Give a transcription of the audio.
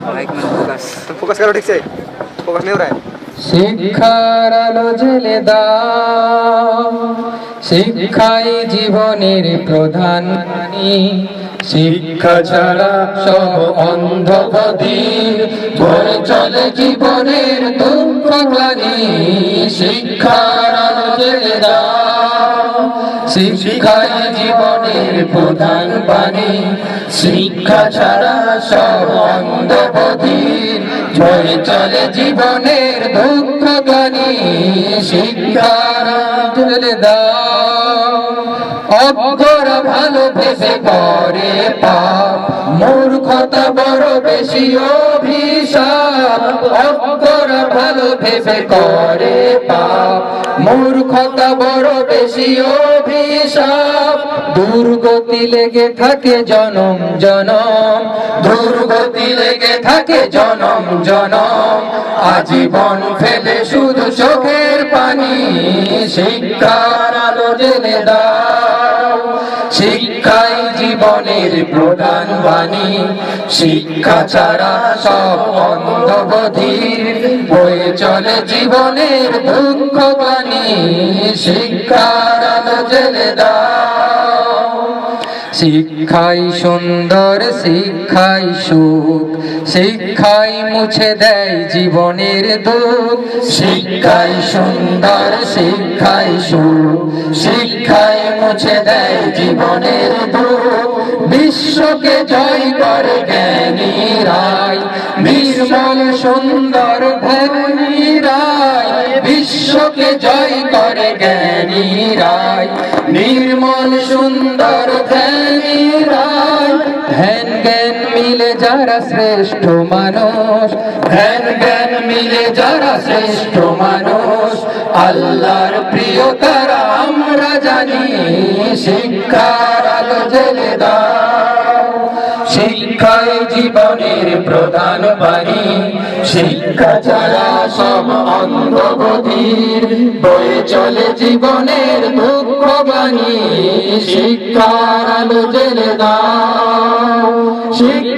Focus করো ঠিক আছে, ফোকাস নেই ওরাই। শিক্ষার আলো জ্বেলে দাও, শিক্ষাই জীবনের প্রধান বাণী। শিক্ষা ছাড়া সব অন্ধ বধির, বয়ে চলে জীবনের দুঃখ গ্লানি। শিক্ষার আলো জ্বেলে দাও, শিক্ষাই জীবনের প্রধান বাণী। শিক্ষা ছাড়া সব অন্ধ বধির, বয়ে চলে জীবনের দুঃখ গ্লানি। শিক্ষার আলো জ্বেলে দাও, অজ্ঞরা ভালো ভেবে করে পাপ, মূর্খতা বড় বেশি অভিশাপ। অজ্ঞরা ভালো ভেবে করে পাপ, মূর্খতা বড় বেশি অভিশাপ। দুর্গতি লেগে থাকে জনম জনম, দুর্গতি লেগে থাকে জনম জনম। আজীবন ফেলে শুধু চোখের পানি। শিক্ষার আলো জ্বেলে দাও, শিক্ষাই জীবনের প্রধান বাণী। শিক্ষা ছাড়া সব অন্ধ বধির, বয়ে চলে জীবনের দুঃখ গ্লানি। শিক্ষার আলো জ্বেলে দাও, শিক্ষাই সুন্দর, শিক্ষাই সুখ, শিক্ষাই মুছে দেয় জীবনের দুঃখ। শিক্ষাই সুন্দর, শিক্ষাই সুখ, শিক্ষাই মুছে দেয় জীবনের দুঃখ। বিশ্বকে জয় করে জ্ঞানী রায়, নির্মল সুন্দর ধ্যানী রায়। বিশ্বকে জয় করে জ্ঞানী রায়, নির্মল সুন্দর ধ্যানী রায়। ধ্যান জ্ঞান মিলে যারা শ্রেষ্ঠ মানুষ, ধ্যান জ্ঞান মিলে যারা শ্রেষ্ঠ মানুষ। আল্লাহর প্রিয় তারা আমরা জানি। শিক্ষার আলো জ্বেলে দাও, শিক্ষাই জীবনের প্রধান বাণী। শিক্ষা ছাড়া সব অন্ধ বধির, বয়ে চলে জীবনের দুঃখ বাণী। শিক্ষার আলো জ্বেলে দাও, শিক্ষা